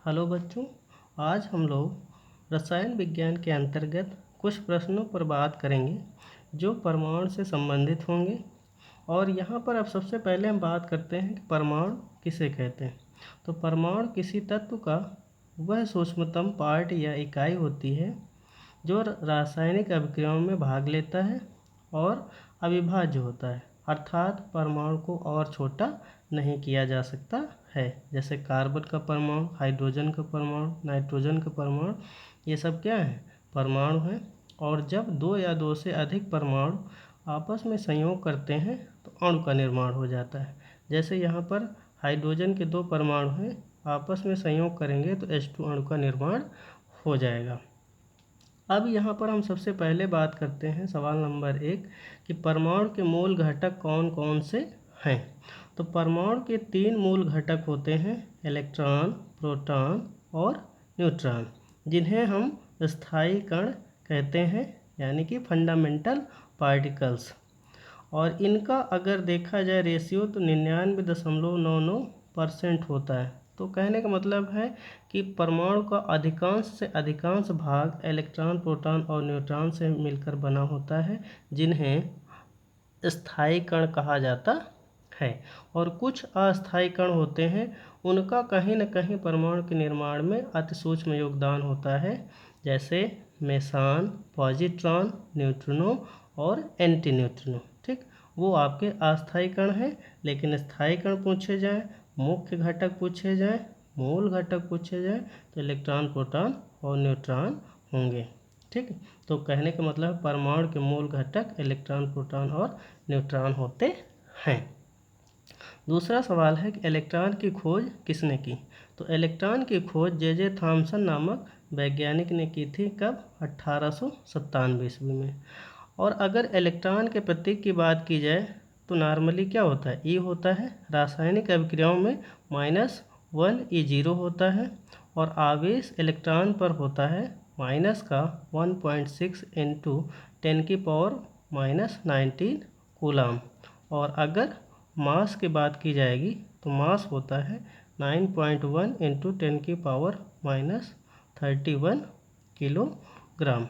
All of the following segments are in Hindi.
हेलो बच्चों, आज हम लोग रसायन विज्ञान के अंतर्गत कुछ प्रश्नों पर बात करेंगे जो परमाणु से संबंधित होंगे। और यहाँ पर अब सबसे पहले हम बात करते हैं कि परमाणु किसे कहते हैं। तो परमाणु किसी तत्व का वह सूक्ष्मतम पार्ट या इकाई होती है जो रासायनिक अभिक्रियाओं में भाग लेता है और अविभाज्य होता है, अर्थात परमाणु को और छोटा नहीं किया जा सकता है। जैसे कार्बन का परमाणु, हाइड्रोजन का परमाणु, नाइट्रोजन का परमाणु, ये सब क्या है? परमाणु हैं। और जब दो या दो से अधिक परमाणु आपस में संयोग करते हैं तो अणु का निर्माण हो जाता है। जैसे यहाँ पर हाइड्रोजन के दो परमाणु हैं, आपस में संयोग करेंगे तो H2 अणु का निर्माण हो जाएगा। अब यहाँ पर हम सबसे पहले बात करते हैं सवाल नंबर 1 कि परमाणु के मूल घटक कौन कौन से हैं। तो परमाणु के 3 मूल घटक होते हैं, इलेक्ट्रॉन, प्रोटॉन और न्यूट्रॉन, जिन्हें हम स्थायी कण कहते हैं, यानी कि फंडामेंटल पार्टिकल्स। और इनका अगर देखा जाए रेशियो तो 99.99% होता है। तो कहने का मतलब है कि परमाणु का अधिकांश से अधिकांश भाग इलेक्ट्रॉन, प्रोटॉन और न्यूट्रॉन से मिलकर बना होता है, जिन्हें स्थायी कण कहा जाता है। और कुछ अस्थायी कण होते हैं, उनका कहीं न कहीं परमाणु के निर्माण में अति सूक्ष्म योगदान होता है, जैसे मेसान, पॉजिट्रॉन, न्यूट्रिनो और एंटी न्यूट्रिनो। ठीक, वो आपके अस्थायी कण हैं। लेकिन स्थायी कण पूछे जाएँ, मुख्य घटक पूछे जाएँ, मूल घटक पूछे जाएँ तो इलेक्ट्रॉन, प्रोटॉन और न्यूट्रॉन होंगे। ठीक, तो कहने का मतलब परमाणु के मूल घटक इलेक्ट्रॉन, प्रोटॉन और न्यूट्रॉन होते हैं। दूसरा सवाल है कि इलेक्ट्रॉन की खोज किसने की। तो इलेक्ट्रॉन की खोज जे थॉम्सन नामक वैज्ञानिक ने की थी। कब? 1897 ईस्वी में। और अगर इलेक्ट्रॉन के प्रतीक की बात की जाए तो नॉर्मली क्या होता है? ई होता है। रासायनिक अभिक्रियाओं में -1 E0 होता है और आवेश इलेक्ट्रॉन पर होता है माइनस का 1.6 × 10⁻⁻19 कूलाम। और अगर मास की बात की जाएगी तो मास होता है 9.1 × 10⁻31 किलोग्राम।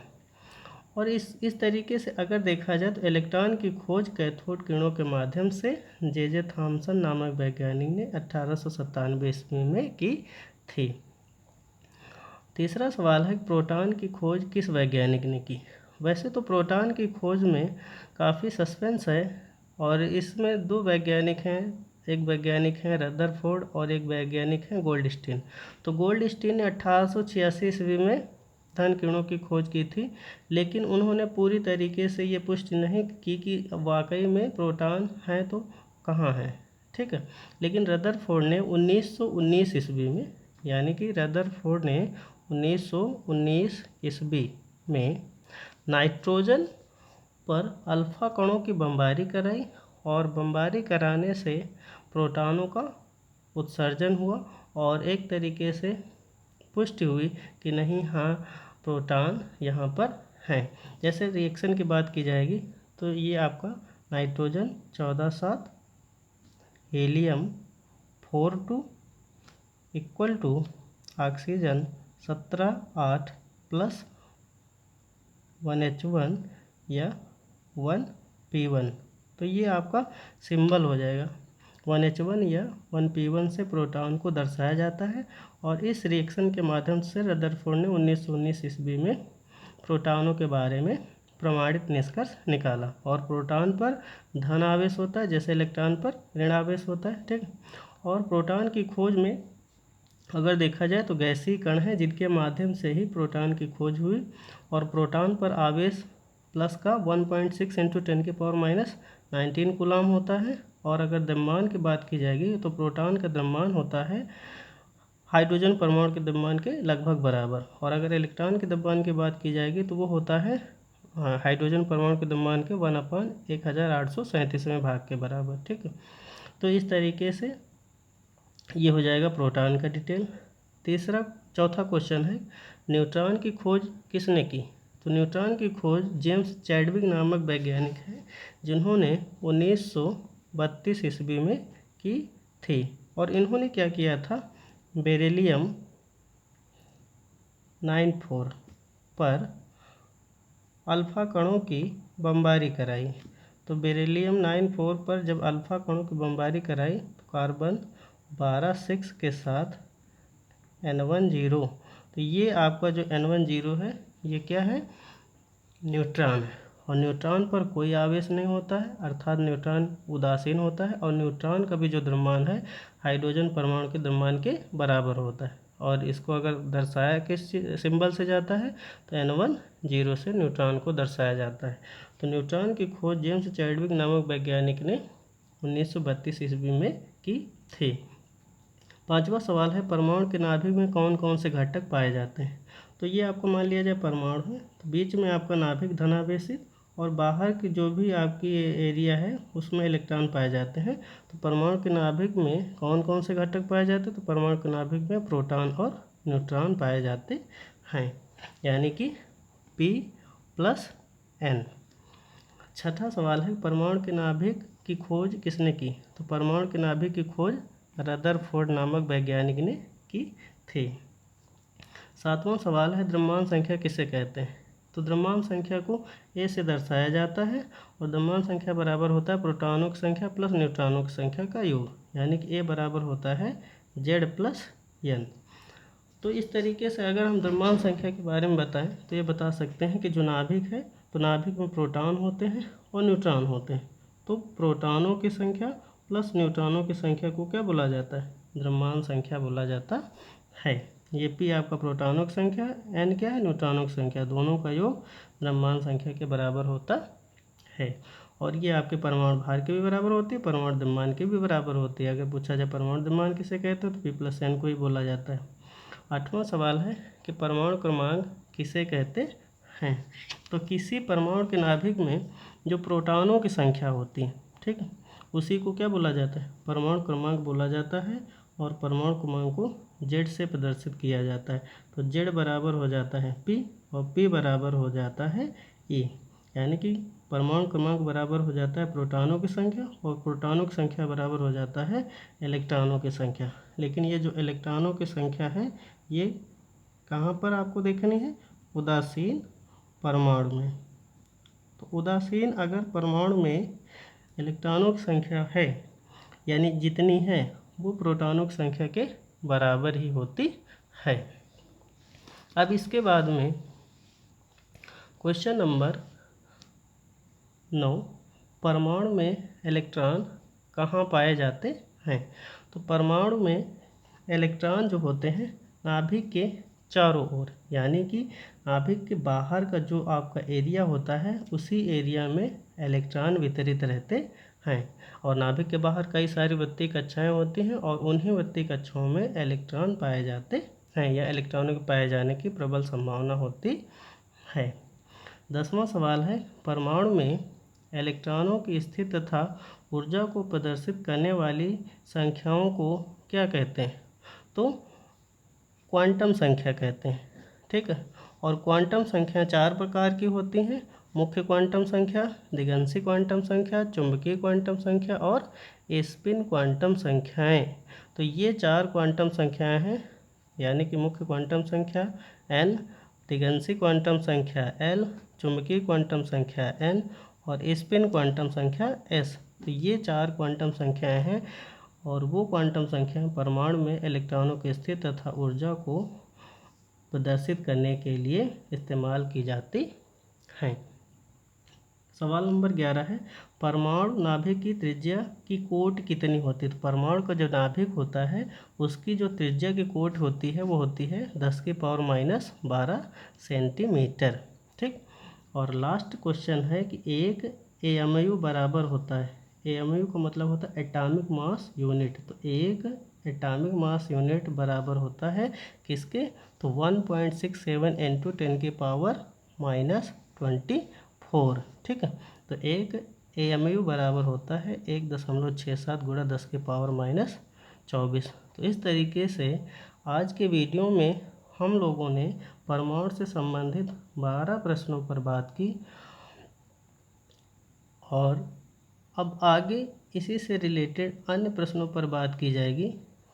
और इस तरीके से अगर देखा जाए तो इलेक्ट्रॉन की खोज कैथोड किरणों के माध्यम से जे थॉम्सन नामक वैज्ञानिक ने 1897 ईस्वी में की थी। तीसरा सवाल है प्रोटॉन की खोज किस वैज्ञानिक ने की। वैसे तो प्रोटॉन की खोज में काफ़ी सस्पेंस है और इसमें दो वैज्ञानिक हैं। एक वैज्ञानिक हैं रदरफोर्ड और एक वैज्ञानिक हैं गोल्डस्टीन। तो गोल्डस्टीन ने 1886 ईस्वी में धन किरणों की खोज की थी, लेकिन उन्होंने पूरी तरीके से ये पुष्टि नहीं की कि वाकई में प्रोटॉन है तो कहाँ है। ठीक है, लेकिन रदरफोर्ड ने 1919 ईस्वी में, यानी कि रदरफोर्ड ने 1919 ईस्वी में नाइट्रोजन पर अल्फा कणों की बमबारी कराई और बमबारी कराने से प्रोटॉनों का उत्सर्जन हुआ और एक तरीके से पुष्टि हुई कि नहीं, हाँ, प्रोटॉन यहाँ पर हैं। जैसे रिएक्शन की बात की जाएगी तो ये आपका nitrogen 14 helium 4 equal to oxygen 17 plus 1H1 या 1P1। तो ये आपका सिंबल हो जाएगा। 1H1 या 1P1 से प्रोटॉन को दर्शाया जाता है। और इस रिएक्शन के माध्यम से रदरफोर्ड ने 1919 ईस्वी में प्रोटॉनों के बारे में प्रमाणित निष्कर्ष निकाला। और प्रोटॉन पर धन आवेश होता है, जैसे इलेक्ट्रॉन पर ऋण आवेश होता है। ठीक, और प्रोटॉन की खोज में अगर देखा जाए तो गैसीय कण हैं जिनके माध्यम से ही प्रोटॉन की खोज हुई। और प्रोटॉन पर आवेश प्लस का 1.6 × 10⁻⁻19 कूलाम होता है। और अगर द्रव्यमान की बात की जाएगी तो प्रोटॉन का द्रव्यमान होता है हाइड्रोजन परमाणु के द्रव्यमान के लगभग बराबर। और अगर इलेक्ट्रॉन के द्रव्यमान की बात की जाएगी तो वो होता है हाइड्रोजन परमाणु के द्रव्यमान के 1/1837वें भाग के बराबर। ठीक है, तो इस तरीके से ये हो जाएगा प्रोटॉन का डिटेल। चौथा क्वेश्चन है न्यूट्रॉन की खोज किसने की। तो न्यूट्रॉन की खोज जेम्स चैडविक नामक वैज्ञानिक हैं, जिन्होंने 1932 ईस्वी में की थी। और इन्होंने क्या किया था, बेरिलियम 94 पर अल्फ़ा कणों की बमबारी कराई। तो बेरिलियम 94 पर जब अल्फ़ा कणों की बमबारी कराई तो कार्बन 12 के साथ N10, तो ये आपका जो N10 है ये क्या है, न्यूट्रॉन है। और न्यूट्रॉन पर कोई आवेश नहीं होता है, अर्थात न्यूट्रॉन उदासीन होता है। और न्यूट्रॉन का भी जो द्रव्यमान है हाइड्रोजन परमाणु के द्रव्यमान के बराबर होता है। और इसको अगर दर्शाया किस सिंबल से जाता है तो N10 से न्यूट्रॉन को दर्शाया जाता है। तो न्यूट्रॉन की खोज जेम्स चैडविक नामक वैज्ञानिक ने 1932 ईस्वी में की थी। पांचवा सवाल है, परमाणु के नाभिक में कौन कौन से घटक पाए जाते हैं। तो ये आपको मान लिया जाए परमाणु है, तो बीच में आपका नाभिक धनावेशित और बाहर की जो भी आपकी एरिया है उसमें इलेक्ट्रॉन पाए जाते हैं। तो परमाणु के नाभिक में कौन कौन से घटक पाए जाते हैं, तो परमाणु के नाभिक में प्रोटॉन और न्यूट्रॉन पाए जाते हैं, यानी कि P+N। छठा सवाल है, परमाणु के नाभिक की खोज किसने की। तो परमाणु के नाभिक की खोज रदरफोर्ड नामक वैज्ञानिक ने की थी। सातवां सवाल है, द्रव्यमान संख्या किसे कहते हैं। तो द्रव्यमान संख्या को ए से दर्शाया जाता है और द्रव्यमान संख्या बराबर होता है प्रोटॉनों की संख्या प्लस न्यूट्रॉनों की संख्या का योग, यानी कि ए बराबर होता है Z+N। तो इस तरीके से अगर हम द्रव्यमान संख्या के बारे में बताएं तो ये बता सकते हैं कि जो नाभिक है तो नाभिक में प्रोटॉन होते हैं और न्यूट्रॉन होते हैं। तो प्रोटॉनों की संख्या प्लस न्यूट्रॉनों की संख्या को क्या बोला जाता है, द्रव्यमान संख्या बोला जाता है। ये P आपका प्रोटॉनों की संख्या, N क्या है, न्यूट्रॉनों की संख्या, दोनों का योग द्रव्यमान संख्या के बराबर होता है। और ये आपके परमाणु भार के भी बराबर होती है, परमाणु द्रव्यमान के भी बराबर होती है। अगर पूछा जाए परमाणु द्रव्यमान किसे कहते हैं तो P+N को ही बोला जाता है। आठवां सवाल है कि परमाणु क्रमांक किसे कहते हैं। तो किसी परमाणु के नाभिक में जो प्रोटॉनों की संख्या होती है, ठीक है, उसी को क्या बोला जाता है, परमाणु क्रमांक बोला जाता है। और परमाणु क्रमांक को Z से प्रदर्शित किया जाता है। तो Z बराबर हो जाता है P और P बराबर हो जाता है E, यानी कि परमाणु क्रमांक बराबर हो जाता है प्रोटॉनों की संख्या और प्रोटॉनों की संख्या बराबर हो जाता है इलेक्ट्रॉनों की संख्या। लेकिन ये जो इलेक्ट्रॉनों की संख्या है ये कहाँ पर आपको देखनी है, उदासीन परमाणु में। तो उदासीन अगर परमाणु में इलेक्ट्रॉनों की संख्या है यानी जितनी है वो प्रोटॉनों की संख्या के बराबर ही होती है। अब इसके बाद में क्वेश्चन नंबर 9, परमाणु में इलेक्ट्रॉन कहाँ पाए जाते हैं। तो परमाणु में इलेक्ट्रॉन जो होते हैं नाभिक के चारों ओर, यानी कि नाभिक के बाहर का जो आपका एरिया होता है उसी एरिया में इलेक्ट्रॉन वितरित रहते हैं। और नाभिक के बाहर कई सारी वृत्तीय कक्षाएं होती हैं और उन्हीं वृत्तीय कक्षाओं में इलेक्ट्रॉन पाए जाते हैं या इलेक्ट्रॉनों के पाए जाने की प्रबल संभावना होती है। 10वां सवाल है, परमाणु में इलेक्ट्रॉनों की स्थिति तथा ऊर्जा को प्रदर्शित करने वाली संख्याओं को क्या कहते हैं। तो क्वांटम संख्या कहते हैं, ठीक है। और क्वांटम संख्या 4 प्रकार की होती हैं, मुख्य क्वांटम संख्या, दिगंशी क्वांटम संख्या, चुंबकीय क्वांटम संख्या और स्पिन क्वांटम संख्याएं। तो ये 4 क्वांटम संख्याएं हैं, यानी कि मुख्य क्वांटम संख्या N, दिगंशी क्वांटम संख्या L, चुंबकीय क्वांटम संख्या N और स्पिन क्वांटम संख्या S। तो ये 4 क्वांटम संख्याएं हैं और वो क्वांटम संख्याएं परमाणु में इलेक्ट्रॉनों की स्थिति तथा ऊर्जा को प्रदर्शित करने के लिए इस्तेमाल की जाती हैं। सवाल नंबर 11 है, परमाणु नाभिक की त्रिज्या की कोटि कितनी होती है। तो परमाणु का जो नाभिक होता है उसकी जो त्रिज्या की कोटि होती है वो होती है 10⁻12 सेंटीमीटर, ठीक। और लास्ट क्वेश्चन है कि एक AMU बराबर होता है, AMU का मतलब होता है एटॉमिक मास यूनिट। तो एक एटॉमिक मास यूनिट बराबर होता है किसके, तो 1.67 × 10⁻⁻24, ठीक है। तो एक AMU बराबर होता है 1.67 × 10⁻⁻24। तो इस तरीके से आज के वीडियो में हम लोगों ने परमाणु से संबंधित 12 प्रश्नों पर बात की और अब आगे इसी से रिलेटेड अन्य प्रश्नों पर बात की जाएगी।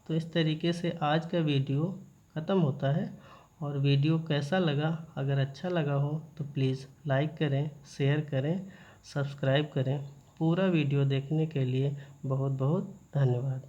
तो इस तरीके से आज का वीडियो ख़त्म होता है और वीडियो कैसा लगा, अगर अच्छा लगा हो तो प्लीज़ लाइक करें, शेयर करें, सब्सक्राइब करें। पूरा वीडियो देखने के लिए बहुत बहुत धन्यवाद।